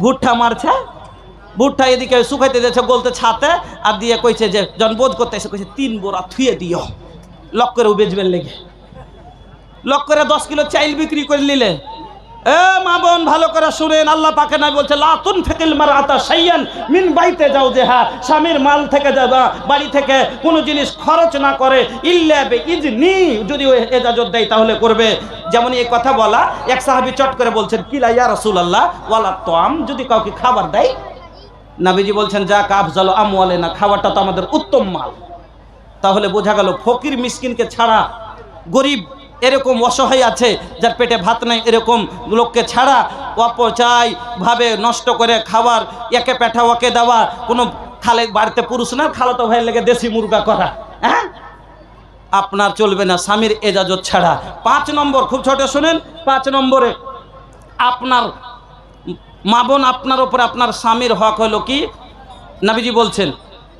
ভুট্টা মারছে, ভুট্টা এদিকে শুকাইতে দিয়েছে গলতে ছাতে, আর দিয়ে কইছে যে জন বোধ করতে এসে কইছে 3 বোরা থুয়ে দিও, লক করে বেচবেন লেগে, লক করে 10 কিলো চাইল বিক্রি করে নিলে। এ মা বোন ভালো করে শুনেন, আল্লাহ পাকে না বলছে লা তুনফিকিল মারআতা শাইয়ান মিন বাইতে যাওজিহা, স্বামীর মাল থেকে যাবা বাড়ি থেকে কোনো জিনিস খরচ না করে ইল্লা বিইজনি, যদি ওই ইজাজত দেয় তাহলে করবে। যেমন এই কথা বলা, এক সাহাবী চট করে বলছেন কিলা ইয়া রাসূলুল্লাহ ওয়ালা তাম, যদি কাউকে খাবার দেয়, নবীজি বলছেন যা কাফজাল আমওয়ালিনা, খাবারটা তো আমাদের উত্তম মাল। তাহলে বোঝা গেল ফকির মিসকিনকে ছাড়া, গরিব এরকম অসহায় আছে যার পেটে ভাত নাই, এরকম লোককে ছাড়া অপচয় ভাবে নষ্ট করে খাবার একে পেঠা ওকে দেওয়া, কোনো খালে বাড়িতে পুরুষ না খালাতো ভাইয়ের লেগে দেশি মুরগা করা, হ্যাঁ আপনার চলবে না স্বামীর এজাজত ছাড়া। 5 নম্বর, খুব ছোট শুনেন, 5 নম্বরে আপনার মা বোন আপনার উপরে আপনার স্বামীর হক হলো কি, নবীজি বলছেন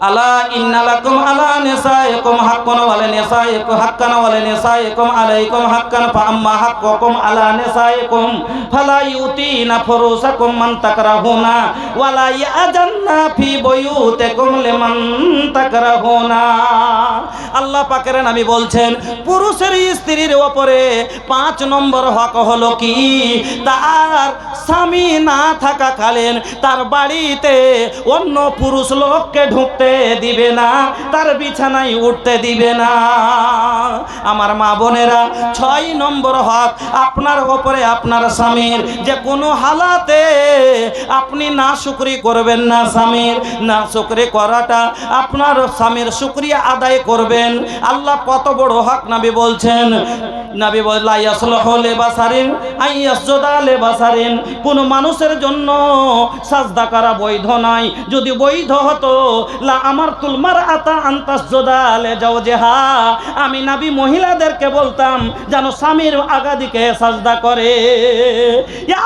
আলা ইন্নালাকুম আলা নিসাইকুম হাক্কান ওয়া লিনিসাইকুম হাক্কান ওয়া লিনিসাইকুম আলাইকুম হাক্কান ফাআম্মা হাক্কুকুম আলা নিসাইকুম ফালা ইউতিনা ফুরুসাকুম মান তাকরাহুনা ওয়া লা ইয়াজান্না ফি বুয়ুতিকুম লিমান তাকরাহুনা। আল্লাহ পাকের নবী বলছেন পুরুষের স্ত্রীর উপরে 5 নম্বর হক হলো কি, তার স্বামী না থাকাকালীন তার বাড়িতে অন্য পুরুষ লোককে ঢুকতে দিবে না, তার বিছানায় উঠতে দিবে না। আমার মা বোনেরা, 6 নম্বর হক আপনার উপরে আপনার স্বামীর, যে কোনো হালাতে আপনি না শুকরি করবেন না স্বামীর, না শুকরি করাটা আপনার স্বামীর শুকরিয়া আদায় করবেন। আল্লাহ কত বড় হক নবী বলছেন, নবী বলেন লা ইয়াসলুহু লিবাসারিন আইয়াসজুদা লিবাসারিন, কোন মানুষের জন্য সাজদা করা বৈধ নয়, যদি বৈধ হতো লা আমারতুল মারআতা আন তাসজুদা লিজাওজিহা, আমি নবী মহিলাদেরকে বলতাম যেন স্বামীর আগাদিকে সাজদা করে।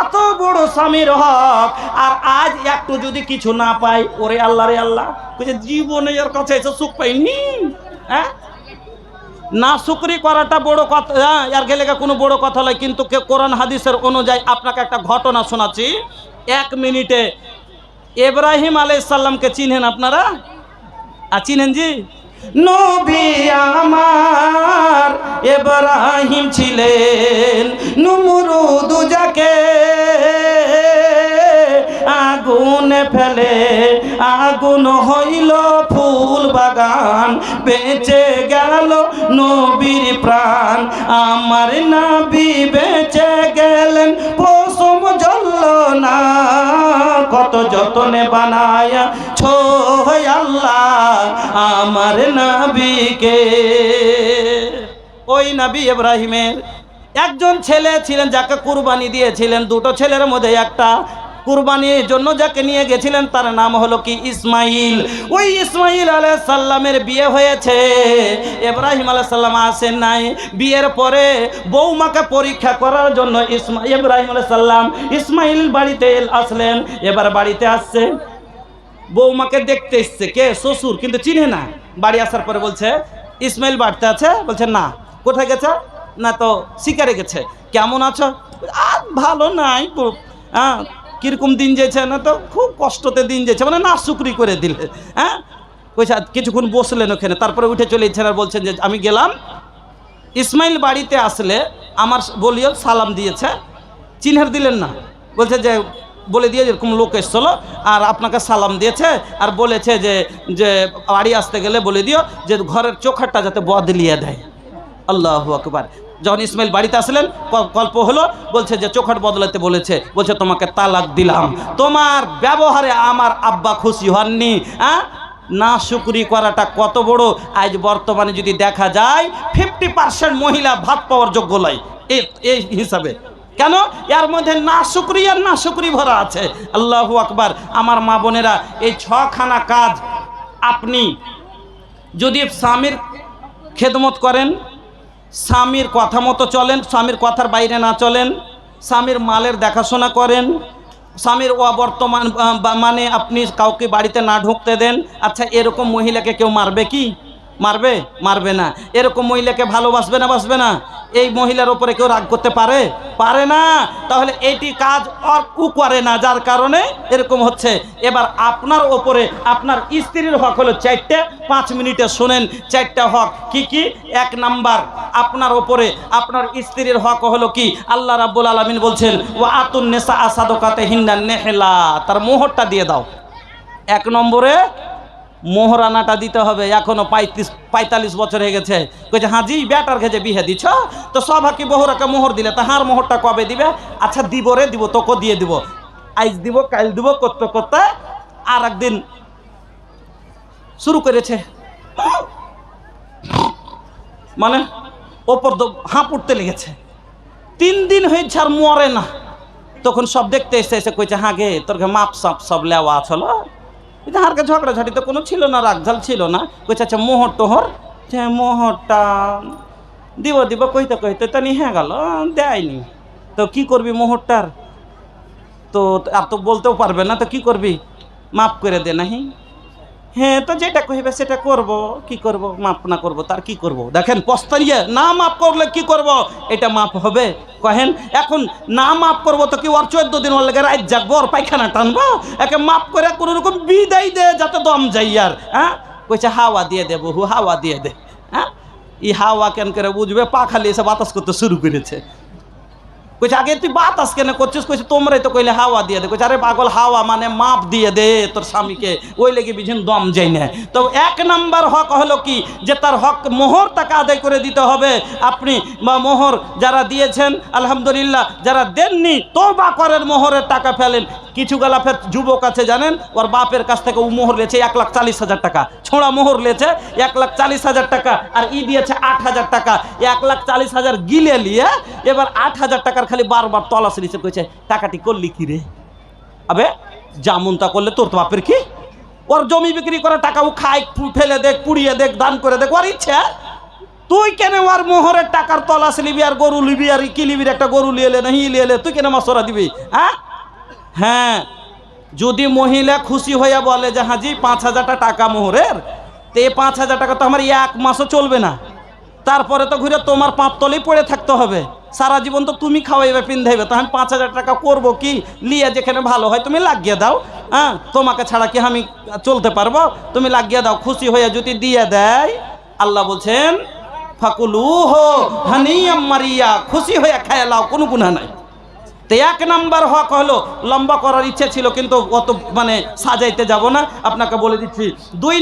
এত বড় স্বামীর হক, আর আজ একটু যদি কিছু না পাই, ওরে আল্লাহ রে আল্লাহ, কইছে জীবনে এর কাছে এসে সুখ পাইনি, হ্যাঁ না শুকরি করাটা বড় কথা, এর গেলে কোনো বড় কথা নয়, কিন্তু কোরআন হাদিসের অনুযায়ী আপনাকে একটা ঘটনা শোনাচ্ছি 1 মিনিটে। ইব্রাহিম আলাইহিস সালামকে চিনেন আপনারা? চিনেন জি? নবী আমার ইব্রাহিম ছিলেন নমরুদ যাকে আগুনে ফেলে আগুন হইল ফুল বাগান, বেঁচে গেল নবীর প্রাণ, আমার নবী বেঁচে গেলেন পশম জ্বলল না, কত যতনে বানায়া ছোয় আল্লাহ আমার নবীকে। ওই নবী ইব্রাহিমের একজন ছেলে ছিলেন যাকে কুরবানি দিয়েছিলেন, 2টো ছেলের মধ্যে একটা কুরবানির জন্য যাকে নিয়ে গেছিলেন তার নাম হলো কি ইসমাইল। ওই ইসমাইল আলাইহিস সালামের বিয়ে হয়েছে, ইব্রাহিম আলাইহিস সালাম আসেন নাই। বিয়ের পরে বৌমাকে পরীক্ষা করার জন্য ইব্রাহিম আলাইহিস সালাম ইসমাইল বাড়িতে আসলেন। এবার বাড়িতে আসছে, বৌমাকে দেখতে এসছে, কে শ্বশুর, কিন্তু চিনে না। বাড়ি আসার পরে বলছে ইসমাইল বাড়িতে আছে, বলছে না। কোথায় গেছে? না তো শিকারে গেছে। কেমন আছো? আর ভালো নাই, হ্যাঁ কিরকম দিন যাচ্ছে, না তো খুব কষ্টতে দিন যাচ্ছে, মানে না শুকরি করে দিলে। হ্যাঁ কইছে কিছুক্ষণ বসলেন ওখানে, তারপরে উঠে চলে ইচ্ছেন আর বলছেন যে আমি গেলাম। ইসমাইল বাড়িতে আসলে আমার বলিও সালাম দিয়েছে, চিনহার দিলেন না, বলছে যে বলে দিয়ে এরকম লোক এসছিল আর আপনাকে সালাম দিয়েছে আর বলেছে যে যে বাড়ি আসতে গেলে বলে দিও যে ঘরের চোখারটা যাতে বদলিয়ে দেয়। আল্লাহু আকবার। যখন ইসমাইল বাড়িতে আসলেন, গল্প হলো, বলছে যে চোখাট বদলাতে বলেছে, বলছে তোমাকে তালাক দিলাম। তোমার ব্যবহারে আমার আব্বা খুশি হননি। না শুকরি করাটা কত বড়। আজ বর্তমানে যদি দেখা যায় 50% মহিলা ভাত পাওয়ার যোগ্য নয় এই হিসাবে। কেন? এর মধ্যে না শুকরি আর না শুকরি ভরা আছে। আল্লাহু আকবার। আমার মা বোনেরা, এই 6খানা কাজ আপনি যদি স্বামীর খেদমত করেন, স্বামীর কথা মতো চলেন, স্বামীর কথার বাইরে না চলেন, স্বামীর মালের দেখাশোনা করেন, স্বামীর অবর্তমান মানে আপনি কাউকে বাড়িতে না ঢুকতে দেন। আচ্ছা, এরকম মহিলাকে কেউ মারবে কি? মারবে? মারবে না। এরকম মহিলাকে ভালোবাসবে না বাসবে না? এই মহিলার ওপরে কেউ রাগ করতে পারে? পারে না। তাহলে এটি কাজ ও করে না, যার কারণে এরকম হচ্ছে। এবার আপনার ওপরে আপনার স্ত্রীর হক হলো 4টে। 5 মিনিটে শোনেন 4টা হক কি কি। 1 নাম্বার, আপনার ওপরে আপনার স্ত্রীর হক হলো কি, আল্লাহ রাব্বুল আলামিন বলছেন ওয়া আতুন নিসা সাদাকাতিহিন্না নেহলা, তার মোহরটা দিয়ে দাও। 1 নম্বরে মোহরানাটা দিতে হবে। এখনো 45 বছর হয়ে গেছে, কইছে হাজি বেটার ঘেজে বিহে দিছ, তো সব হাকি বহুরাকে মোহর দিলে, তাহার মোহরটা কবে দিবে? আচ্ছা দিব রে, দিব, তোকে দিয়ে দিব, আইজ দিব কাল দিব করতে করতে আর একদিন শুরু করেছে, মানে ওপর হাঁপ উঠতে লেগেছে। 3 দিন হয়েছে আর মরে না। তখন সব দেখতে এসে এসে কইছে হ্যাঁ গে তোর মাপ সাপ সব লেওয়া ছিল, হারকে ঝগড়াঝাটি তো কোনো ছিল না, রাগঝাল ছিল না। কইছে আচ্ছা মোহর টোহর, মোহরটা দিব দিব কইতে কইতে তা নিয়ে গেল, দেয়নি। তো কি করবি মোহরটার? তো আর তো বলতেও পারবে না, তো কি করবি? মাফ করে দে নাহি। হ্যাঁ তো যেটা কইবে সেটা করব, কি করব? মাফ না করব তার কি করব? দেখেন পস্তারিয়ে না মাফ করলে কি করব? এটা মাফ হবে? কহেন এখন না মাফ করবো তো কি ওর 14 দিন ওর লেগে রাত জাগবো, ওর পায়খানা টানবো? একে মাফ করে কোনো রকম বিদায় দে যাতে দম যাই। আর হ্যাঁ কইছে হাওয়া দিয়ে দে বহু, হাওয়া দিয়ে দে। হ্যাঁ এই হাওয়া কেন করে বুঝবে? পা খালি এসে বাতাস করতে শুরু করেছে। কইছে আগে তুই বাতাস কেন করছিস? কইছে তোমরাই তো কইলে হাওয়া দিয়ে দে। কইছে আরে পাগল, হাওয়া মানে মাপ দিয়ে দে তোর স্বামীকে, ওই লেগে বিঝিন দম যাই না। তো 1 নাম্বার হক হলো কি, যে তার হক মোহর টাকা আদায় করে দিতে হবে। আপনি বা মোহর যারা দিয়েছেন আলহামদুলিল্লাহ, যারা দেননি তওবা করেন, মোহরের টাকা ফেলেন। কিছু গালাফের যুবক আছে জানেন, ওর বাপের কাছ থেকে ও মোহর লেছে 1,40,000 টাকা, ছোঁড়া মোহর লেছে 1,40,000 টাকা, আর ই দিয়েছে 8,000 টাকা। 1,40,000 গিলে নিয়ে এবার 8,000 টাকার খালি বারবার তলাশ নিচে কইছে টাকাটি করলি কি রে? আবে জামুনটা করলে তোর তো বাপের কি? ওর জমি বিক্রি করে টাকা ও খায়, ফেলে দেখ, পুড়িয়ে দেখ, দান করে দেখ, ওর ইচ্ছা। তুই কেন ওর মোহরের টাকার তলাশ নিবি আর গরু লিবি আর কি লিবি? একটা গরু লিয়ে এলে না হি লিয়ে এলে তুই কেন মাসরা দিবি? হ্যাঁ হ্যাঁ, যদি মহিলা খুশি হইয়া বলে যে হাজি 5,000 টাকা মোহরের, তো এই 5,000 টাকা তো আমার 1 মাসও চলবে না, তারপরে তো ঘুরে তোমার 5 তলেই পড়ে থাকতে হবে সারা জীবন। তো তুমি খাওয়াইবে পিন্ধাইবে, তো আমি 5,000 টাকা করবো কি? লিয়ে যেখানে ভালো হয় তুমি লাগিয়ে দাও। হ্যাঁ তোমাকে ছাড়া কি আমি চলতে পারবো? তুমি লাগিয়ে দাও। খুশি হইয়া যদি দিয়ে দেয়, আল্লাহ বলছেন ফাকুলু হো হানিয়াম মারিয়া, খুশি হইয়া খাইয়া লাও, কোনো গুনাহ নাই। তো 1 নাম্বার হক হলো, লম্বা করার ইচ্ছে ছিল কিন্তু অত মানে সাজাইতে যাব না, আপনাকে বলে দিচ্ছি। 2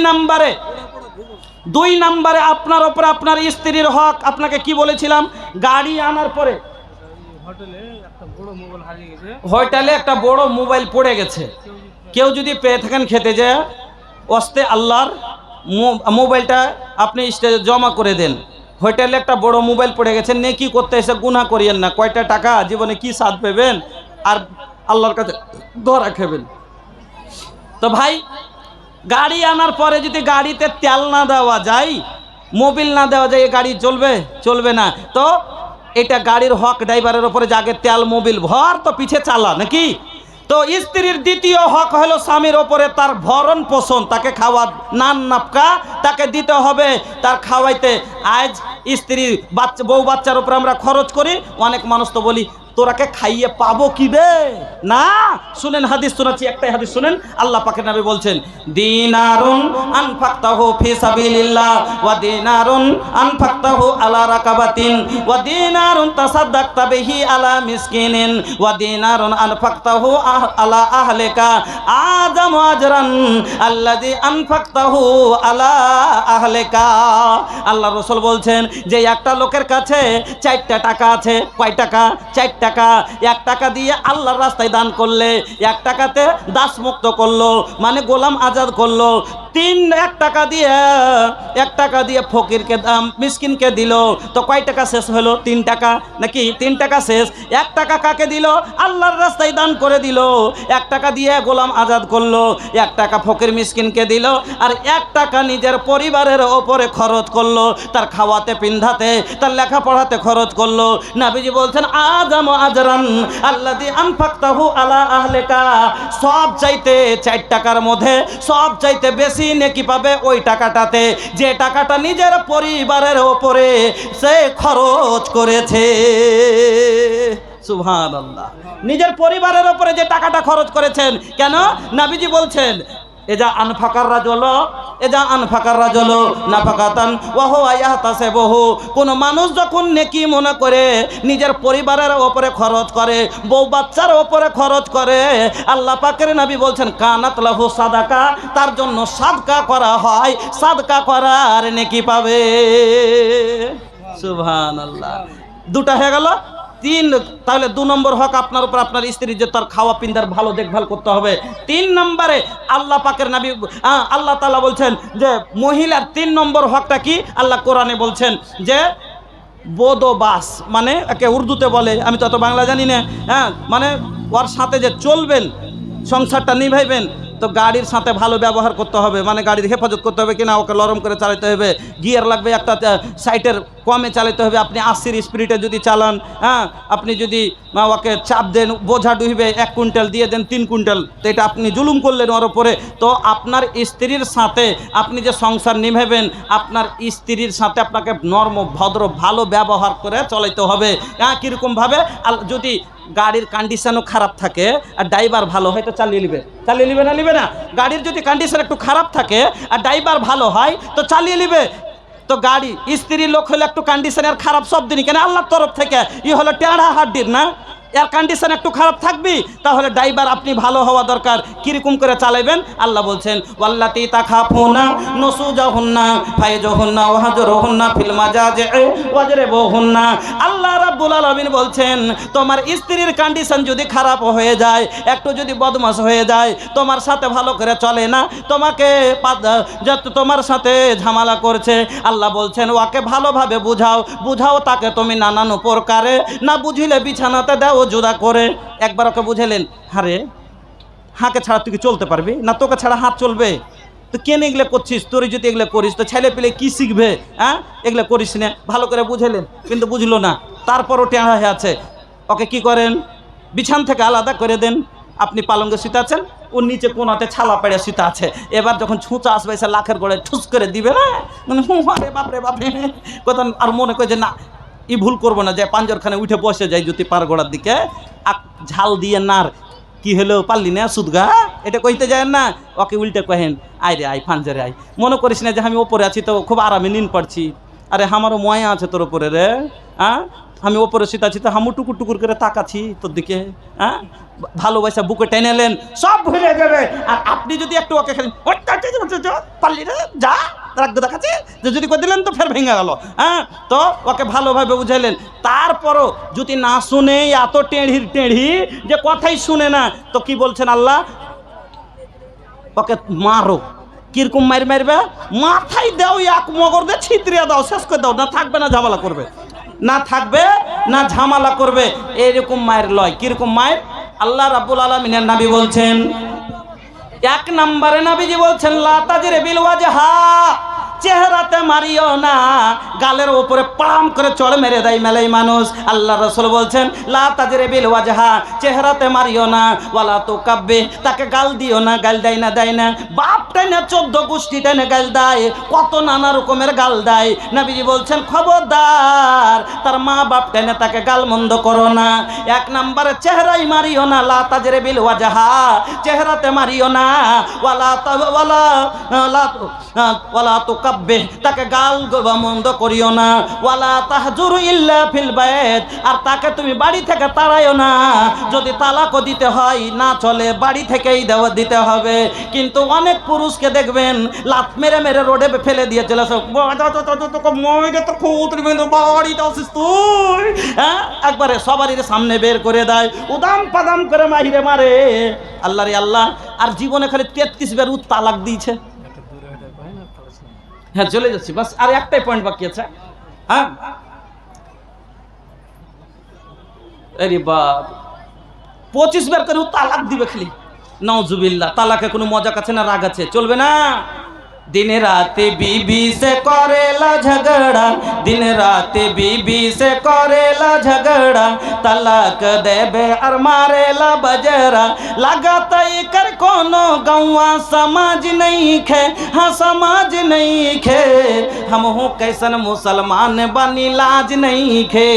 নাম্বারে আপনার ওপরে আপনার স্ত্রীর হক। আপনাকে কি বলেছিলাম? গাড়ি আনার পরে হোটেলে একটা বড় মোবাইল পড়ে গেছে, কেউ যদি পেয়ে থাকেন খেতে যায় অস্তে আল্লাহর মোবাইলটা আপনি স্টেজে জমা করে দেন। হোটেলে একটা বড় মোবাইল পড়ে গেছে, নেকি করতে এসে গুনাহ করিয়েন না। কয়টা টাকা জীবনে কি স্বাদ পেবেন আর আল্লাহর কাছে ধরা খাবেন। তো ভাই গাড়ি আনার পরে যদি গাড়িতে তেল না দেওয়া যায়, মোবিল না দেওয়া যায়, এই গাড়ি চলবে? চলবে না। তো এটা গাড়ির হক ড্রাইভারের ওপরে, যে আগে তেল মোবিল ভর তো পিছে চালা নাকি। তো স্ত্রীর দ্বিতীয় হক হলো স্বামীর ওপরে তার ভরণ পোষণ, তাকে খাওয়া নান নাপকা তাকে দিতে হবে, তার খাওয়াইতে। আজ স্ত্রী বউ বাচ্চার উপরে আমরা খরচ করি, অনেক মানুষ তো বলি তোরাকে খাইয়ে পাবো কি বে? না, শুনেন হাদিস শোনাচ্ছি, একটাই হাদিস শুনেন। আল্লাহ পাকের নবী বলছেন দিনারুন আনফাকতাহু ফি সাবিলিল্লাহ ওয়া দিনারুন আনফাকতাহু আলা রাকাবাতিন ওয়া দিনারুন তাসাদদাকতা বিহি আলা মিসকিনিন ওয়া দিনারুন আনফাকতাহু আলা আহলিকা আযাম আজরান আল্লাযী আনফাকতাহু আলা আহলিকা। আল্লাহ রাসূল বলছেন যে একটা লোকের কাছে 4টা টাকা আছে। কয় টাকা? 4 টাকা। 1 টাকা দিয়ে আল্লাহর রাস্তায় দান করলে, 1 টাকাতে দাস মুক্ত করলো, মানে গোলাম আজাদ করলো। 1 টাকা দিয়ে ফকিরকে মিসকিনকে দিল, তো কয় টাকা শেষ হলো? 3 টাকা নাকি? 3 টাকা শেষ। 1 টাকা কাকে দিল? আল্লাহর রাস্তায় দান করে দিল। 1 টাকা দিয়ে গোলাম আজাদ করলো, 1 টাকা ফকির মিসকিনকে দিল, আর 1 টাকা নিজের পরিবারের ওপরে খরচ করলো, তার খাওয়াতে পিন্ধাতে তার লেখাপড়াতে খরচ করলো। নবীজি বলছেন আযাম আজরান আল্লাযী আনফাকতাহু আলা আহলিকা। সব চাইতে 4 টাকার মধ্যে সব চাইতে বেশি বেশি নেকি পাবে ওই টাকাটাতে, যে টাকাটা নিজের পরিবারের ওপরে সে খরচ করেছে। সুবহানাল্লাহ। নিজের পরিবারের ওপরে যে টাকাটা খরচ করেছেন। কেন? নবীজি বলছেন এজা আনফাকার রাজুল নাফাকাতান ওয়া হুয়া ইয়াহতাসিবুহু, কোন মানুষ যখন নেকি মনে করে নিজের পরিবারের উপরে খরচ করে, বউ বাচ্চার উপরে খরচ করে, আল্লাহ পাকের নবী বলছেন কানাত লাহু সাদাকা, তার জন্য সাদকা করা হয়, সাদকা করার নেকি পাবে। সুবহানাল্লাহ। দুটা হয়ে গেল। তিন, তাহলে 2 নম্বর হক আপনার উপর আপনার স্ত্রীর যে তার খাওয়া পিন্দার ভালো দেখভাল করতে হবে। 3 নম্বরে আল্লাহ পাকের নবী আল্লাহ তাআলা বলছেন যে মহিলার 3 নম্বর হকটা কি? আল্লাহ কোরআনে বলছেন যে বোদোবাস, মানে একে উর্দুতে বলে, আমি তো অত বাংলা জানি না, মানে ওর সাথে যে চলবেন, সংসারটা নিভাইবেন, তো গাড়ির সাথে ভালো ব্যবহার করতে হবে, মানে গাড়ির হেফাজত করতে হবে কিনা, ওকে নরম করে চালাতে হবে, গিয়ার লাগবে একটা সাইটের কমে চালাতে হবে। আপনি 80-র স্পিডে যদি চালান, আপনি যদি ওকে চাপ দেন, বোঝা ডুববে, 1 কুইন্টাল দিয়ে দেন 3 কুইন্টাল, তো এটা আপনি জুলুম করলেন ওর ওপরে। তো আপনার স্ত্রীর সাথে আপনি যে সংসার নিভাবেন, আপনার স্ত্রীর সাথে আপনাকে নরম ভদ্র ভালো ব্যবহার করে চলাইতে হবে। কীরকমভাবে? যদি গাড়ির কন্ডিশনও খারাপ থাকে আর ড্রাইভার ভালো হয় তো চালিয়ে নিবে না? গাড়ির যদি কন্ডিশন একটু খারাপ থাকে আর ড্রাইভার ভালো হয় তো চালিয়ে নিবে। তো গাড়ি স্ত্রীর লোক হলে একটু কন্ডিশনের খারাপ সব দিনই, কেন আল্লাহর তরফ থেকে হলো টেঁড়া হাড্ডির না, এর কন্ডিশন একটু খারাপ থাকবি, তাহলে ড্রাইভার আপনি ভালো হওয়া দরকার। কিরকম করে চালাবেন? আল্লাহ বলছেন ওয়াল্লাতি তাখাফুনা নুসুজাহুন্না ফাইজুহুন্না ওয়াহজুরুহুন্না ফিল মাজাজি ওয়াজরিবুহুন্না। আল্লাহ রাব্বুল আলামিন বলছেন তোমার স্ত্রীর কন্ডিশন যদি খারাপ হয়ে যায়, একটু যদি বদমাশ হয়ে যায়, তোমার সাথে ভালো করে চলে না, তোমাকে তোমার সাথে ঝামেলা করছে, আল্লাহ বলছেন ওকে ভালোভাবে বুঝাও তাকে তুমি নানান প্রকারে, না বুঝিলে বিছানাতে দাও জুদা করে। একবার ওকে বুঝালেন, হারে হাঁকে ছাড়া তুই কি চলতে পারবি না? তোকে ছাড়া হাত চলবে? তো কেন এগুলো করছিস? তোর যদি এগুলো করিস তো ছেলে পেলে কি শিখবে? এগুলো করিস না। ভালো করে বুঝালেন, কিন্তু বুঝলো না, তারপরও টেঁড়া হয়ে আছে। ওকে কি করেন? বিছান থেকে আলাদা করে দেন। আপনি পালঙ্গে শুতে আছেন, ওর নিচে কোনাতে ছালা পেড়ে শুতে আছে। এবার যখন ছুঁচা আসবে সে লাখের গোড়ায় ঠুস করে দিবে না, মানে বাপরে কথা। আর মনে করে যে না, ভুল করবো না, যে পাঞ্জরখানে উঠে বসে যাই যদি পার গোড়ার দিকে, ঝাল দিয়ে নার কি হলো পারলি না সুদগা, এটা কইতে যায় না। ওকে উল্টে কহেন আয় রে আয় পাঞ্জরে আয়, মনে করিস না যে আমি ওপরে আছি তো খুব আরামে নিন পড়ছি। আরে আমারও ময়া আছে তোর ওপরে রে, আমি ওপরে শীত আছি তো হামু টুকুর টুকুর করে তাকাচ্ছি তোর দিকে। ভালোবাসা বুকে টেনে নেন, সব ভুলে যাবে। আর আপনি যদি একটু ওকে খেলেন পারলি রে যা রাগ দেখাচ্ছে, যদি করে দিলেন তো ফের ভেঙে গেল। তো ওকে ভালোভাবে বুঝাইলেন। তারপরও যদি না শুনে, এত টেঁড়ি যে কথাই শুনে না, তো কি বলছেন আল্লাহ? ওকে মারো। কিরকম মারবে? মাথায় দাও, এক মগর দিয়ে ছিদ্রিয়া দাও, শেষ করে দাও, না থাকবে না ঝামেলা করবে, এরকম মায়ের লয়। কিরকম মায়ের? আল্লাহ রাব্বুল আলামিনের নবী বলছেন, 1 নম্বরে নবীজি বলছেন লা তাজরে বিল ওয়াজহা, চেহারাতে মারিও না। গালের উপরে পাম করে চড় মেরে দেয় মেলাই মানুষ। আল্লাহ রাসূল বলছেন লা তাজরে বিল ওয়াজহা, চেহারাতে মারিও না। ওয়ালা তুকাব্বে, তাকে গাল দিও না। গাল দেয় না বাপ টেনে 14 গোষ্ঠী টেনে গাল দেয়, কত নানা রকমের গাল দেয়। নবীজি বলছেন খবরদার, তার মা বাপ টেনে তাকে গাল মন্দ করো না। 1 নম্বরে চেহারাই মারিও না, লা তাজরে বিল ওয়াজহা, চেহারাতে মারিও না। ওয়ালা তুকাব্বে, তাকে গাল মন্দ করিও না। ওয়ালা তাহজুরু ইল্লা ফিল বাইত, আর তাকে তুমি বাড়ি থেকে তাড়াইও না। যদি তালাকও দিতে হয় না চলে, বাড়ি থেকেই দিতে হবে। কিন্তু অনেক পুরুষকে দেখবেন লাত মেরে রোডে ফেলে দিয়ে চলে আসে, একবারে সবারই সামনে বের করে দেয়, উদাম পাদাম করে মাহিরে মারে। আল্লাহ রে আল্লাহ, আর জীবনে খালি 33 বার তালাক দিয়েছে। হ্যাঁ চলে যাচ্ছি, বাস আর একটাই পয়েন্ট বাকি আছে। আরে বাপ, 25 বার করে তালাক দিবে খালি। নাউজুবিল্লাহ। তালাকে কোনো মজা আছে না রাগ আছে? চলবে না। दिन रात बीबी से करेला झगड़ा, दिन रात बीबी से करेला झगड़ा, तलाक देबे और मारेला बजरा, लागत कर कोनो गौवा समाज नहीं खे, हाँ समाज नहीं खे, हम हूँ कैसन मुसलमान बनी लाज नहीं खे।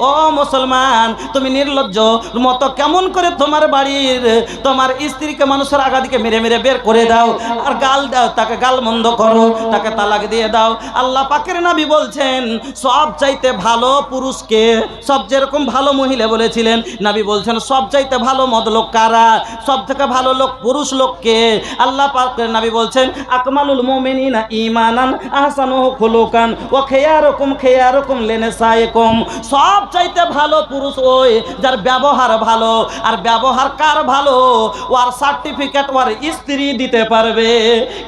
ओ मुसलमान तुम्हें निर्लज्ज मतो केमन करे तुम्हार बाड़ीर तुम्हार स्त्री के मानुषेर आगा दिके मेरे मेरे बेर करे दाओ और गाल दाओ, ताके गाल बंद करो, ताके तालाक दिए दाओ। आल्लाह पाकेर नबी बोलছেন সব চাইতে ভালো পুরুষকে, সব যেরকম ভালো মহিলা বলেছিলেন নবী বলছেন সব চাইতে ভালো মদলোক কারা, সব থেকে ভালো লোক পুরুষ লোককে। আল্লাহ পাকের নবী বলছেন আকমালুল মুমিনিনা ঈমানান আহসানুহু খুলুকান ওয়া খিয়ারুকুম লিনিসাইকুম, সব চাইতে ভালো পুরুষ ওই যার ব্যবহার ভালো, আর ব্যবহার কার ভালো ওর সার্টিফিকেট ওর স্ত্রী দিতে পারবে।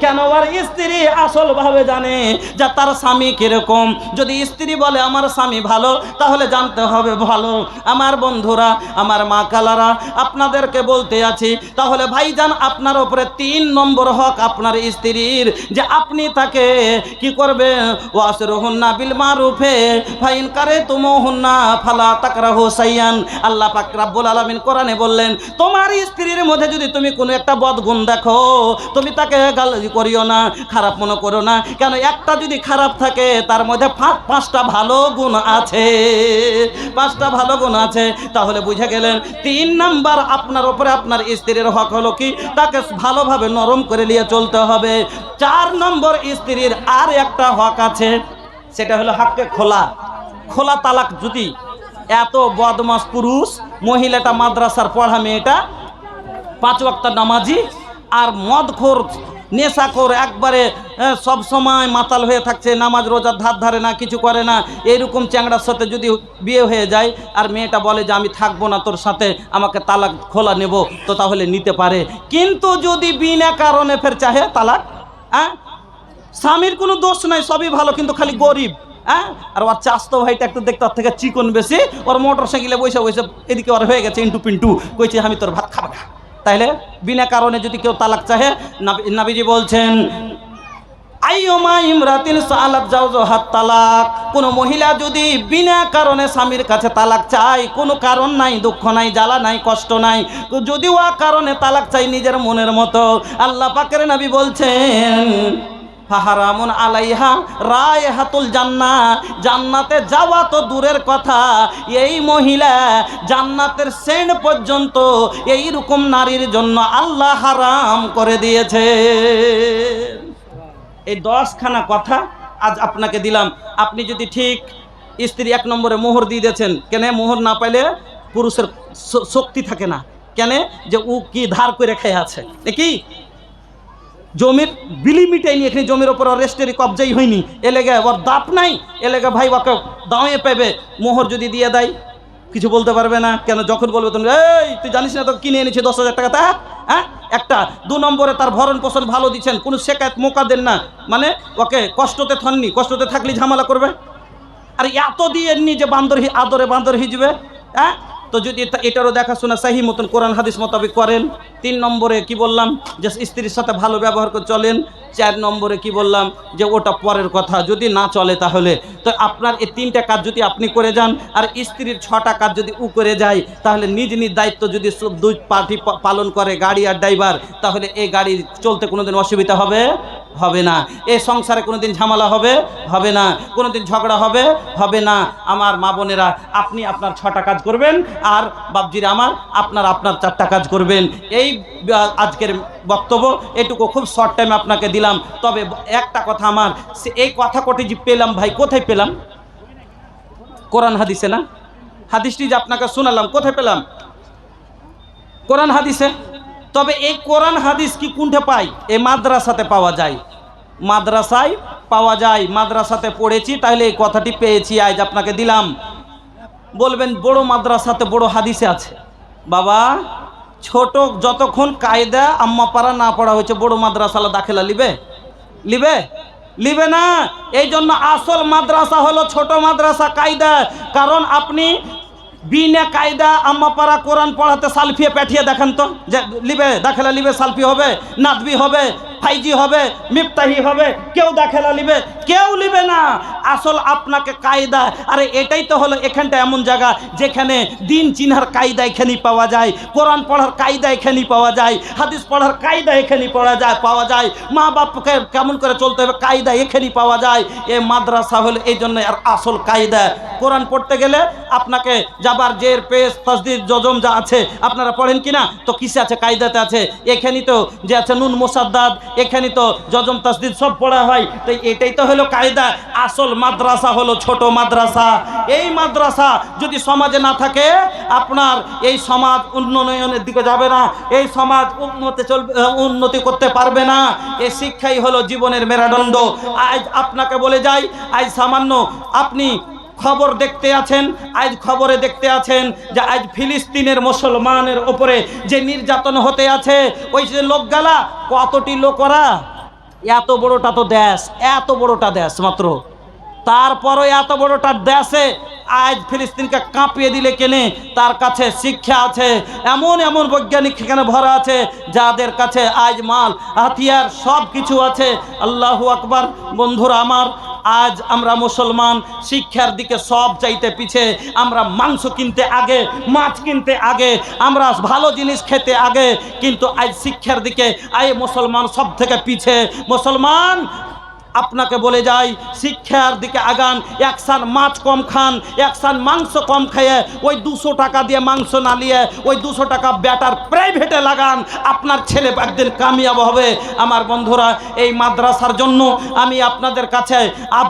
কেন ওর স্ত্রী আসল ভাবে জানে যে তার স্বামী কিরকম। যদি স্ত্রী বলে আমার স্বামী ভালো তাহলে জানতে হবে ভালো। আমার বন্ধুরা, আমার মা কালারা, আপনাদেরকে বলতে আছি তাহলে ভাইজান আপনার উপরে 3 নম্বর হক আপনার স্ত্রীর, যে আপনি তাকে কি করবেন ওয়াসরুহুন্না বিল মারুফে ফাইন করে তুমুহুন্না ফালা তাকরাহু সাইয়ান। আল্লাহ পাক রব্বুল আলামিন কোরআনে বললেন তোমার স্ত্রীর মধ্যে যদি তুমি কোনো একটা বদগুণ দেখো তুমি তাকে গালি করিও না, খারাপ মনে করো না। কেন একটা যদি খারাপ থাকে তার মধ্যে 5টা ভালো গুণ আছে, 5টা ভালো গুণ আছে। তাহলে বুঝে গেলেন 3 নাম্বার আপনার উপরে আপনার স্ত্রীর হক হলো কি তাকে ভালোভাবে নরম করে নিয়ে চলতে হবে। 4 নম্বর স্ত্রীর আর একটা হক আছে, সেটা হলো হককে খোলা। খোলা তালাক যদি এত বদমাস পুরুষ, মহিলাটা মাদ্রাসার পড়া মেয়েটা 5 ওয়াক্ত নামাজি আর মদখোর নেশাখোর একবারে সব সময় মাতাল হয়ে থাকছে, নামাজ রোজার ধার ধারে না, কিছু করে না, এইরকম চ্যাংড়ার সাথে যদি বিয়ে হয়ে যায় আর মেয়েটা বলে যে আমি থাকবো না তোর সাথে, আমাকে তালাক খোলা নেব, তো তাহলে নিতে পারে। কিন্তু যদি বিনা কারণে ফের চাহে তালাক, স্বামীর কোনো দোষ নাই, সবই ভালো, কিন্তু খালি গরিব, আর ওর চাস্তো ভাইটা একটু দেখতে ওর থেকে চিকন বেশি, ওর মোটর সাইকেলে বসে বসে এদিকে ওর হয়ে গেছে ইন্টু পিন্টু, কইছে আমি তোর ভাত খাবো না। তাইলে বিনা কারণে যদি কেউ তালাক চাহে, নবীজি বলছেন আইয়ুমা ইমরাতিন সালাত জাওজাহা তালাক, কোন মহিলা যদি বিনা কারণে স্বামীর কাছে তালাক চায়, কোনো কারণ নাই, দুঃখ নাই, জ্বালা নাই, কষ্ট নাই, যদি ও কারণে তালাক চাই নিজের মনের মতো, আল্লাহ পাকের নবী বলছেন ফাহারামুন আলাইহা রায়হাতুল জান্নাহ, জান্নাতে যাওয়া তো দূরের কথা, এই মহিলা জান্নাতের সেন্ট পর্যন্ত এই রকম নারীর জন্য আল্লাহ হারাম করে দিয়েছে। এই 10খানা কথা আজ আপনাকে দিলাম। আপনি যদি ঠিক স্ত্রী 1 নম্বরে মোহর দিয়ে দিয়েছেন, কেন মোহর না পাইলে পুরুষের শক্তি থাকে না, কেন যে ও কি ধার করে খেয়ে আছে নাকি, জমির বিলি মিটাইনি, এখানে জমির ওপর রেস্টেরি কবজাই হয়নি, এলেগে ওর দাপ নাই, এলেগে ভাই ওকে দাঁড়িয়ে পাবে। মোহর যদি দিয়ে দেয় কিছু বলতে পারবে না, কেন যখন বলবে তুমি এই তুই জানিস না তো কিনে এনেছি 10,000 টাকা, তা একটা। 2 নম্বরে তার ভরণ পোষণ ভালো দিচ্ছেন, কোনো শেকায়ত মোকা দেন না, মানে ওকে কষ্টতে থাননি, কষ্টতে থাকলে ঝামেলা করবে, আর এত দিয়ে এমনি যে বান্দর আদরে বান্দর হিজবে। তো যদি এটারও দেখাশোনা সহি মতন কোরআন হাদিস মোতাবেক করেন। 3 নম্বরে কি বললাম যে স্ত্রীর সাথে ভালো ব্যবহার করে চলেন। 4 নম্বরে কি বললাম যে ওটা পরের কথা, যদি না চলে তাহলে তো আপনার এই 3টা কাজ যদি আপনি করে যান আর স্ত্রীর 6টা কাজ যদি ও করে যায়, তাহলে নিজ নিজ দায়িত্ব যদি 2 পার্টি পালন করে, গাড়ি আর ড্রাইভার, তাহলে এই গাড়ি চলতে কোনোদিন অসুবিধা হবে না, এই সংসারে কোনোদিন ঝামেলা হবে না, কোনোদিন ঝগড়া হবে না। আমার মা বোনেরা, আপনি আপনার 6টা কাজ করবেন আর বাপজিরা আমার আপনার 4টা কাজ করবেন। এই আজকের বক্তব্য এটুকু খুব শর্ট টাইমে আপনাকে দিলাম। তবে একটা কথা আমার, এই কথা কটি যে পেলাম ভাই, কোথায় পেলাম? কোরআন হাদিসে না? হাদিসটি যে আপনাকে শোনালাম কোথায় পেলাম? কোরআন হাদিসে। তবে এই কোরআন হাদিস কি কোনটা পাই? এই মাদ্রাসাতে পাওয়া যায়, মাদ্রাসায় পাওয়া যায়, মাদ্রাসাতে পড়েছি, তাহলে এই কথাটি পেয়েছি, আজ আপনাকে দিলাম। বলবেন বড় মাদ্রাসাতে বড় হাদিসে আছে। বাবা, ছোট যতক্ষণ কায়দা আম্মাপাড়া না পড়া হয়েছে, বড় মাদ্রাসালা দাখিলা লিবে না। এই জন্য আসল মাদ্রাসা হলো ছোট মাদ্রাসা, কায়দা। কারণ আপনি বিনা কায়দা আম্মাপাড়া কোরআন পড়াতে সালফিয়ে পাঠিয়ে দেখেন তো, যে লিবে দাখিলা লিবে, সালফি হবে, নাদবি হবে, ফাইজি হবে, মিফতাহি হবে, কেউ দাখেলা লিবে, কেউ লিবে না। আসল আপনাকে কায়দা, আরে এটাই তো হলো এখানটা এমন জায়গা যেখানে দিন চিনার কায়দা এখানেই পাওয়া যায়, কোরআন পড়ার কায়দা এখানেই পাওয়া যায়, হাদিস পড়ার কায়দা এখানেই পাওয়া যায়, মা বাপকে কেমন করে চলতে হবে কায়দা এখানেই পাওয়া যায়। এই মাদ্রাসা হলো এই জন্য আর আসল কায়দা। কোরআন পড়তে গেলে আপনাকে জাবার জের পেশ তাসদীদ জজম যা আছে আপনারা পড়েন কিনা, তো কিসে আছে? কায়দাতে আছে। এখানেই তো যে আছে নুন মুসাদ্দাদ, এখানেই তো জজম তাসদীদ সব পড়া হয়। তো এটাই তো হলো কায়দা। আসল মাদ্রাসা হলো ছোট মাদ্রাসা। এই মাদ্রাসা যদি সমাজে না থাকে, আপনার এই সমাজ উন্নয়নের দিকে যাবে না, এই সমাজ উন্নতি করতে পারবে না। এই শিক্ষাই হলো জীবনের মেরুদণ্ড। আজ আপনাকে বলে যাই, আজ সামান্য আপনি খবর দেখতে আছেন, আজ খবরে দেখতে আছেন যে আজ ফিলিস্তিনের মুসলমানের ওপরে যে নির্যাতন হতে আছে, ওই যে লোকগালা কতটি লোকরা, এত বড়টা তো দেশ, এত বড়টা দেশ মাত্র, তারপরও এত বড়টা দেশে আজ ফিলিস্তিনকে কাঁপিয়ে দিলে কেনে? তার কাছে শিক্ষা আছে, এমন এমন বৈজ্ঞানিক সেখানে ভরা আছে যাদের কাছে আজ মাল হাতিয়ার সব কিছু আছে। আল্লাহু আকবার। বন্ধুরা আমার, আজ আমরা মুসলমান শিক্ষার দিকে সব চাইতে পিছে। আমরা মাংস কিনতে আগে, মাছ কিনতে আগে, আমরা ভালো জিনিস খেতে আগে, কিন্তু আজ শিক্ষার দিকে আজ মুসলমান সব থেকে পিছে। মুসলমান আপনাকে বলে যাই, শিক্ষার দিকে আগান। একসান মাছ কম খান, একসান মাংস কম খেয়ে ওই 200 টাকা দিয়ে মাংস না নিয়ে ওই 200 টাকা ব্যাটার প্রাইভেটে লাগান, আপনার ছেলে একদিন কামিয়াব হবে। আমার বন্ধুরা, এই মাদ্রাসার জন্য আমি আপনাদের কাছে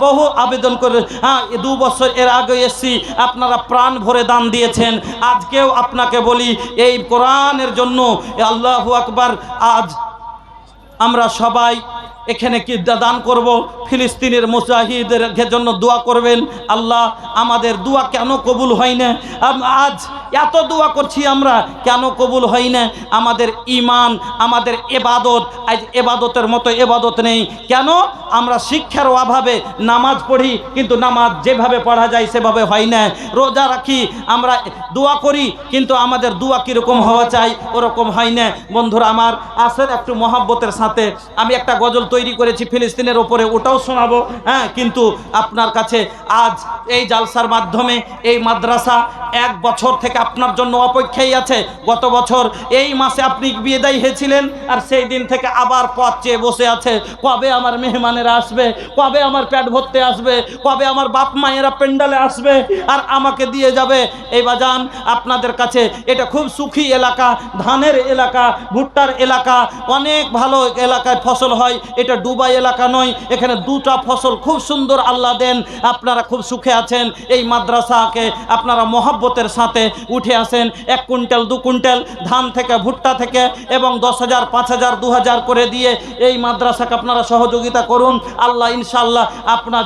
বহু আবেদন করে 2 বছর এর আগে এসেছি, আপনারা প্রাণ ভরে দান দিয়েছেন। আজকেও আপনাকে বলি, এই কোরআনের জন্য আল্লাহু আকবার, আজ আমরা সবাই এখানে কি দান করব, ফিলিস্তিনের মুজাহিদের জন্য দোয়া করবেন। আল্লাহ, আমাদের দোয়া কেন কবুল হয় না? আজ এত দোয়া করছি আমরা, কেন কবুল হয় না? আমাদের ঈমান, আমাদের এবাদত, আজ এবাদতের মতো এবাদত নেই। কেন? আমরা শিক্ষার অভাবে নামাজ পড়ি, কিন্তু নামাজ যেভাবে পড়া যায় সেভাবে হয় না। রোজা রাখি, আমরা দোয়া করি, কিন্তু আমাদের দোয়া কীরকম হওয়া চাই ওরকম হয় না। বন্ধুরা আমার, আসেন একটু মহব্বতের সাথে আমি একটা গজল তৈরি করেছি ফিলিস্তিনের ওপরে, ওটাও শোনাবো। কিন্তু আপনার কাছে আজ এই জালসার মাধ্যমে এই মাদ্রাসা 1 বছর থেকে আপনার জন্য অপেক্ষায় আছে। গত বছর এই মাসে আপনি বিদায় হয়েছিলেন, আর সেই দিন থেকে আবার পথ চেয়ে বসে আছে, কবে আমার মেহমানেরা আসবে, কবে আমার পেট ভরতে আসবে, কবে আমার বাপ মায়েরা পেন্ডালে আসবে আর আমাকে দিয়ে যাবে। এই বাজান আপনাদের কাছে, এটা খুব সুখী এলাকা, ধানের এলাকা, ভুট্টার এলাকা, অনেক ভালো এলাকায় ফসল হয়। এটা ডুবাই এলাকা নয়, এখানে 2টা ফসল খুব সুন্দর আল্লাহ দেন। আপনারা খুব সুখে আছেন। এই মাদ্রাসাকে আপনারা মহব্বতের সাথে উঠে আসেন। 1 কুইন্টাল 2 কুইন্টাল ধান থেকে, ভুট্টা থেকে, এবং 10,000 5,000 2,000 করে দিয়ে এই মাদ্রাসাকে আপনারা সহযোগিতা করুন। আল্লাহ ইনশাআল্লাহ আপনার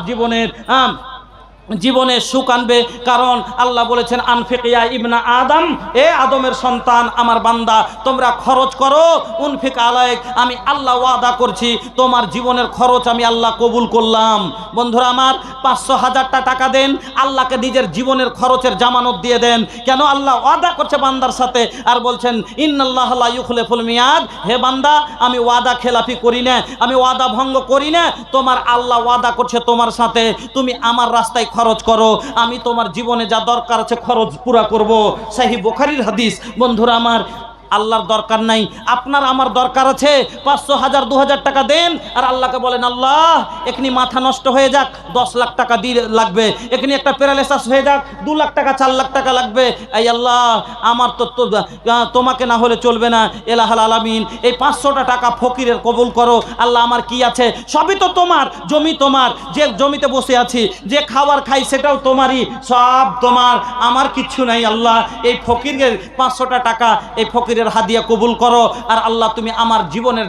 জীবনে সুখ আনবে। কারণ আল্লাহ বলেছেন, আনফিকিয়া ইবনা আদম, এ আদমের সন্তান, আমার বান্দা, তোমরা খরচ করো, উনফিক আলাইক, আমি আল্লাহ ওয়াদা করছি তোমার জীবনের খরচ আমি আল্লাহ কবুল করলাম। বন্ধুরা আমার, 500,000টা টাকা দেন, আল্লাহকে নিজের জীবনের খরচের জামানত দিয়ে দেন। কেন? আল্লাহ ওয়াদা করছে বান্দার সাথে, আর বলছেন ইন্নাল্লাহ লা ইউখলিফুল মিয়াদ, হে বান্দা, আমি ওয়াদা খেলাফি করি না, আমি ওয়াদা ভঙ্গ করি না। তোমার আল্লাহ ওয়াদা করছে তোমার সাথে, তুমি আমার রাস্তায় খরচ করো, আমি তোমার জীবনে যা দরকার আছে খরচ পুরা করব। সহিহ বুখারীর হাদিস। বন্ধুরা আমার, আল্লাহর দরকার নাই, আপনার আমার দরকার আছে। 500 1000 2000 টাকা দেন, আর আল্লাহকে বলেন, আল্লাহ এখানে মাথা নষ্ট হয়ে যাক 10 লাখ টাকা দিয়ে লাগবে, এখানে একটা প্যারালাইসিস হয়ে যাক 2 লাখ টাকা 4 লাখ টাকা লাগবে। এই আল্লাহ, আমার তো তোমাকে না হলে চলবে না। এলাহাল আলামিন, এই 500টা টাকা ফকিরের কবুল করো। আল্লাহ, আমার কি আছে? সবই তো তোমার, জমি তোমার, যে জমিতে বসে আছি, যে খাবার খাই সেটাও তোমারই, সব তোমার, আমার কিচ্ছু নাই। আল্লাহ, এই ফকিরের 500টা টাকা এই ফকির হাদিয়া কবুল করো, আর আল্লাহ তুমি আমার জীবনের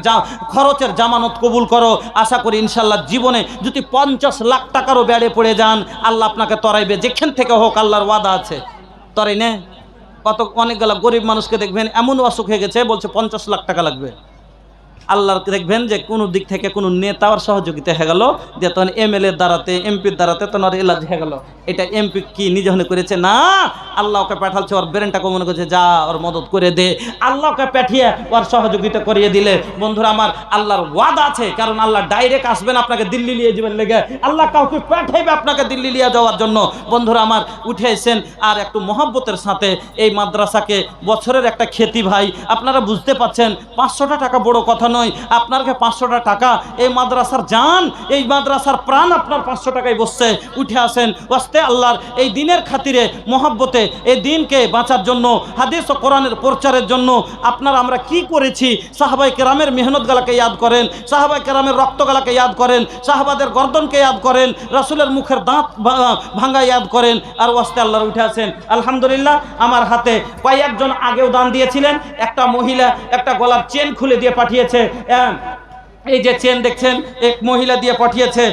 খরচের জামানত কবুল করো। আশা করি ইনশাল্লাহ জীবনে যদি 50 লাখ টাকারও বেড়ে পড়ে যান, আল্লাহ আপনাকে তরাইবে, যেখান থেকে হোক, আল্লাহর ওয়াদা আছে। তরাই না? অনেকগুলো গরিব মানুষকে দেখবেন এমন অসুখ হয়ে গেছে, বলছে 50 লাখ টাকা লাগবে। আল্লাহর দেখবেন যে কোনো দিক থেকে কোনো নেতার সহযোগিতা হয়ে গেল, দিয়ে তখন এমএলএর দ্বারাতে এমপির দ্বারাতে তখন ওর এলাজ হয়ে গেল। এটা এমপি কি নিজে মনে করেছে না, আল্লাহ ওকে পাঠালছে, ওর ব্রেনটাকে মনে করছে যা ওর মদত করে দে, আল্লাহ ওকে পাঠিয়ে ওর সহযোগিতা করিয়ে দিলে। বন্ধুরা আমার, আল্লাহর ওয়াদা আছে, কারণ আল্লাহ ডাইরেক্ট আসবেন আপনাকে দিল্লি নিয়ে যাবেন লেগে, আল্লাহ কাউকে পাঠাইবে আপনাকে দিল্লি নিয়ে যাওয়ার জন্য। বন্ধুরা আমার, উঠে এসেন আর একটু মহব্বতের সাথে এই মাদ্রাসাকে বছরের একটা খ্যাতি ভাই, আপনারা বুঝতে পাচ্ছেন 500টা টাকা বড় কথা নয়, আপনাকে 500টা টাকা এই মাদ্রাসার জান, এই মাদ্রাসার প্রাণ আপনার 500 টাকায় বসছে। উঠে আসেন ওয়াস্তে আল্লাহর এই দিনের খাতিরে মহব্বতে, এই দিনকে বাঁচার জন্য, হাদিস ও কোরআনের প্রচারের জন্য আপনারা আমরা কি করেছি। সাহাবায়ে কেরামের মেহনত গালাকে ইয়াদ করেন, সাহাবায়ে কেরামের রক্ত গালাকে ইয়াদ করেন, সাহাবাদের গর্দনকে ইয়াদ করেন, রাসূলের মুখের দাঁত ভাঙা ইয়াদ করেন, আর ওয়াস্তে আল্লাহর উঠে আসেন। আলহামদুলিল্লাহ, আমার হাতে কয়েকজন আগেও দান দিয়েছিলেন, একটা মহিলা একটা গলার চেন খুলে দিয়ে পাঠিয়েছে, এই যে চেন দেখছেন এক মহিলা দিয়ে পাঠিয়েছে।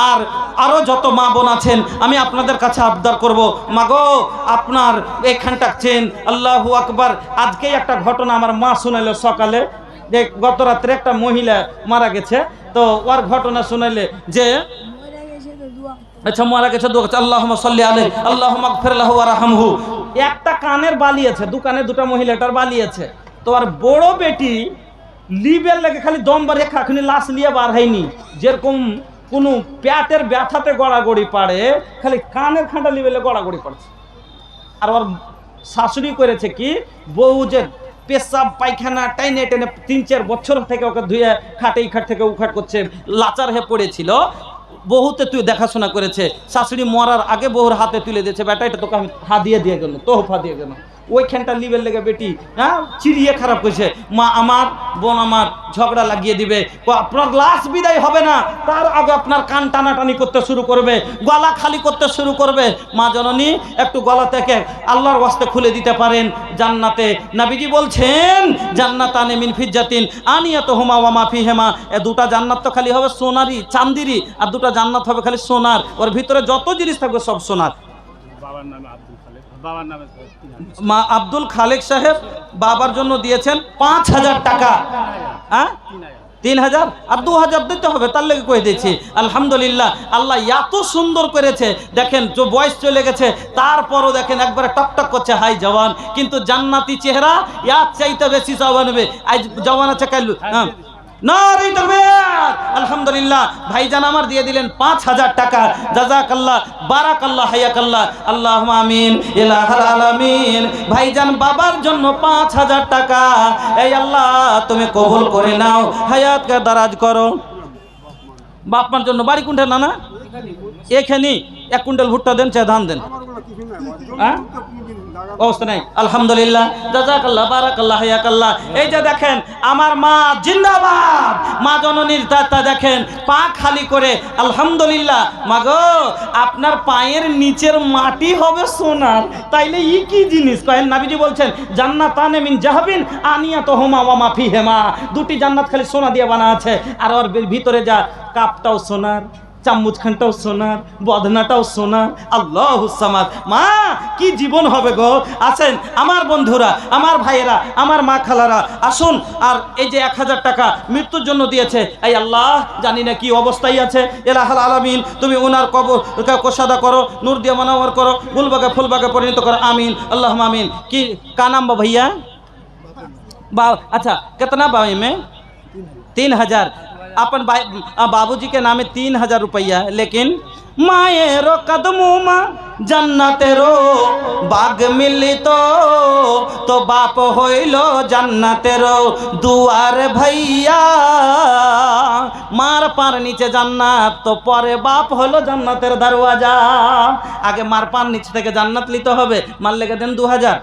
আর আরও যত মা বোন আছেন, আমি আপনাদের কাছে আবদার করব, মাগো আপনার এইখানটা চেন। আল্লাহু আকবার। আজকেই একটা ঘটনা আমার মা শুনাইলো সকালে, যে গত রাত্রে একটা মহিলা মারা গেছে, তো ওর ঘটনা শুনাইলে যে আচ্ছা মারা গেছে, আল্লাহুম্মা সাল্লি আলাইহি আল্লাহুম্মা গফির লাহু ওয়ারহামহু। একটা কানের বালি আছে, দোকানে দুটো মহিলাটার বালি আছে, তো আর বড় বেটি লিবের লেগে খালি দম বার এখানে লাশ লিয়ে বার হয়নি, যেরকম কোনো পেটের ব্যথাতে গড়াগড়ি পাড়ে, খালি কানের খাঁটা লিবেলে গড়াগড়ি পাড়ছে। আর ওর শাশুড়ি করেছে কি, বউ যে পেশাব পায়খানা টাইনে টেনে 3-4 বছর থেকে ওকে ধুয়ে খাটে এই খাট থেকে ও খাট করছে, লাচার হয়ে পড়েছিল। বহুতে তুই দেখাশোনা করেছে, শাশুড়ি মরার আগে বহুর হাতে তুলে দিয়েছে, বেটা এটা তোকে আমি হাদিয়ে দিয়ে গেল, তোহফা দিয়ে গেল। ওইখানটা লিবের লেগে বেটি চিরিয়ে খারাপ করেছে, মা আমার বোন আমার ঝগড়া লাগিয়ে দিবে, আপনার লাশ বিদায় হবে না তার আগে আপনার কান টানাটানি করতে শুরু করবে, গলা খালি করতে শুরু করবে। মা জননী একটু গলা থেকে আল্লাহর ওয়াস্তে খুলে দিতে পারেন। জান্নাতে নবীজি বলছেন জান্নাতানে মিন ফিজ্জাতিন আনিয়াতুহুমা ওয়া মা ফিহিমা, এ দুটা জান্নাত তো খালি হবে সোনারি চান্দিরি, আর দুটা জান্নাত হবে খালি সোনার, ওর ভিতরে যত জিনিস থাকবে সব সোনার। বাবার নামে আব্দুল খালেক, বাবার নামে মা আব্দুল খালেক সাহেব বাবার জন্য দিয়েছেন 5000 টাকা। হ্যাঁ 3000 আর 2000 দিতে হবে, তার লেগে কয়ে দিয়েছি। আলহামদুলিল্লাহ, আল্লাহ এত সুন্দর করেছে, দেখেন যে বয়স চলে গেছে তারপরও দেখেন একবারে টকটক করছে, হাই জওয়ান, কিন্তু জান্নাতি চেহারা ইয়ার চাইতে বেশি জওয়ান হবে। আজ জওয়ান আছে কাল নারী তাকবীর। আলহামদুলিল্লাহ, ভাইজান আমার দিয়ে দিলেন 5000 টাকা। জাযাকাল্লাহ, বারাকাল্লাহ, হায়াকাল্লাহ, আল্লাহুম্মা আমিন ইলাহাল আলামিন। ভাইজান বাবার জন্য 5000 টাকা, এই আল্লাহ তুমি কবুল করে নাও, হায়াতকে দারাজ করো। বাপমার জন্য বাড়ি কোনটা নানা? এখানে 1 কুইন্টাল ভুট্টা দেন, চা ধান দেন, হ্যাঁ অবস্থা নাই। আলহামদুলিল্লাহ, জাযাকাল্লাহ, বারাকাল্লাহ, হায়াকাল্লাহ। এই যে দেখেন আমার মা জিন্দাবাদ, মা জননীর দাতা দেখেন পা খালি করে। আলহামদুলিল্লাহ, মাগো আপনার পায়ের নিচের মাটি হবে সোনার, তাইলে ই কি জিনিস কয়েন? নবীজি বলছেন জান্নাতানে মিন জাহাবিন আনিয়াতুহুমা ওয়া মা ফিহিমা, দুটি জান্নাত খালি সোনা দিয়ে বানা আছে, আর ওর ভিতরে যা কাপটাও সোনার, চামচ খানটাও সোনার, বদনাটাও সোনার। আল্লাহুস সামাদ। মা কি জীবন হবে গো। আসেন আমার বন্ধুরা, আমার ভাইয়েরা, আমার মা খালারা, আসুন। আর এই যে 1000 টাকা মৃত্যুর জন্য দিয়েছে, এই আল্লাহ জানি না কি অবস্থায় আছে, ইলাহুল আলামিন তুমি ওনার কবর কোষাদা করো, নূর দিয়ে মানওয়ার করো, ফুলবাগে ফুলবাগে পরিণত করো, আমিন আল্লাহুম্মা আমিন। কি का नाम बा भैया? अच्छा कितना भाई में? 3000। अपन बाबूजी के नामे 3000 रुपया, लेकिन माएरो कदमों में जन्नतेरो बाग मिली तो बाप होइलो जन्नतेरो दुआर भैया। मार पार नीचे जन्नत तो परे बाप हलो जन्नतेर दरवाजा। आगे मार पार नीचे থেকে জান্নাত নিতে হবে, মাল লেগে দেন 2000,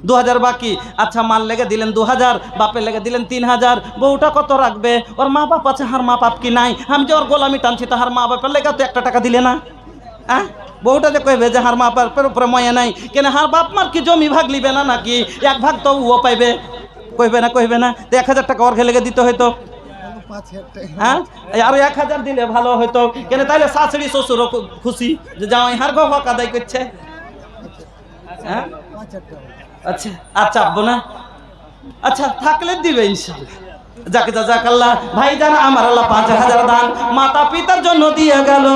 2000 বাকি। আচ্ছা মাল লেগে দিলেন 2000, বাপের লেগে দিলেন 3000, বউটা কত রাখবে? ওর মা বাপ আছে, হার মা বাপ কি নাই? আমি যে ওর গোলামি টানছি, তো হার মা বাপের লেগে তো 1 টাকা দিলে না। হ্যাঁ বউটা যে কইবে যে হার মা বাপের উপরে ময়া নাই কেন? হার বাপ মার কি জমি ভাগ লিবে না নাকি? 1 ভাগ তো ও পাইবে, কইবে না তো 1000 টাকা ওর লেগে দিতে হইতো। হ্যাঁ আর 1000 দিলে ভালো হইতো কেন? তাইলে শাশুড়ি শ্বশুরও খুশি যে জামাই হার হক আদায় করছে। হ্যাঁ আচ্ছা আচ্ছা আব্বু না আচ্ছা থাকলে দিবে ইনশাআল্লাহ। যাকে জাযাকাল্লাহ ভাইজান আমার আল্লাহ 5000 দান মাতা পিতার জন্য দিয়ে গেল।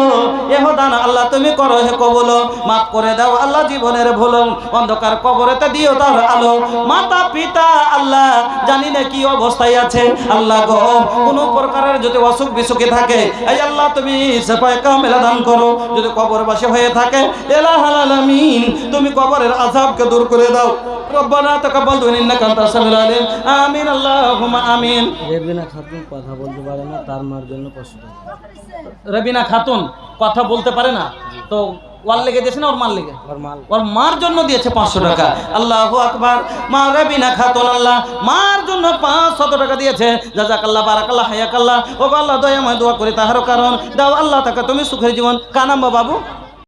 এহ দান আল্লাহ তুমি করো হে কবুল, মাফ করে দাও আল্লাহ জীবনের ভুল, অন্ধকার কবরেতে দিও তার আলো। মাতা পিতা আল্লাহ জানি না কি অবস্থায় আছে আল্লাহ গো, কোনো প্রকারের যদি অসুখ বিসুখে থাকে এই আল্লাহ তুমি সেফায়ে কামেলা দান করো। যদি কবরবাসী হয়ে থাকে ইলাহুল আলামিন তুমি কবরের আযাবকে দূর করে দাও। রব্বানা তাকাব্বাল ইন্নাকা আনতাস সামিউল আলিম। আমিন আল্লাহুম্মা আমিন। রেবিনা খাতুন কথা বলতে পারে না, তার মার জন্য 500 টাকা। রবিনা খাতুন কথা বলতে পারে না, তো ওয়ার লেগে দিয়েছে না ওর মার লেগে? ওর মার জন্য দিয়েছে 500 টাকা। আল্লাহু আকবার। মা রবিনা খাতুন আল্লাহ মার জন্য 500 টাকা দিয়েছে। জাযাকাল্লাহ বারাকাল্লাহ হায়াকাল্লাহ। ও আল্লাহ দয়াময় দোয়া করি তাহার কারণ দাও আল্লাহ তাকে তুমি সুখের জীবন। কার নাম বাবু?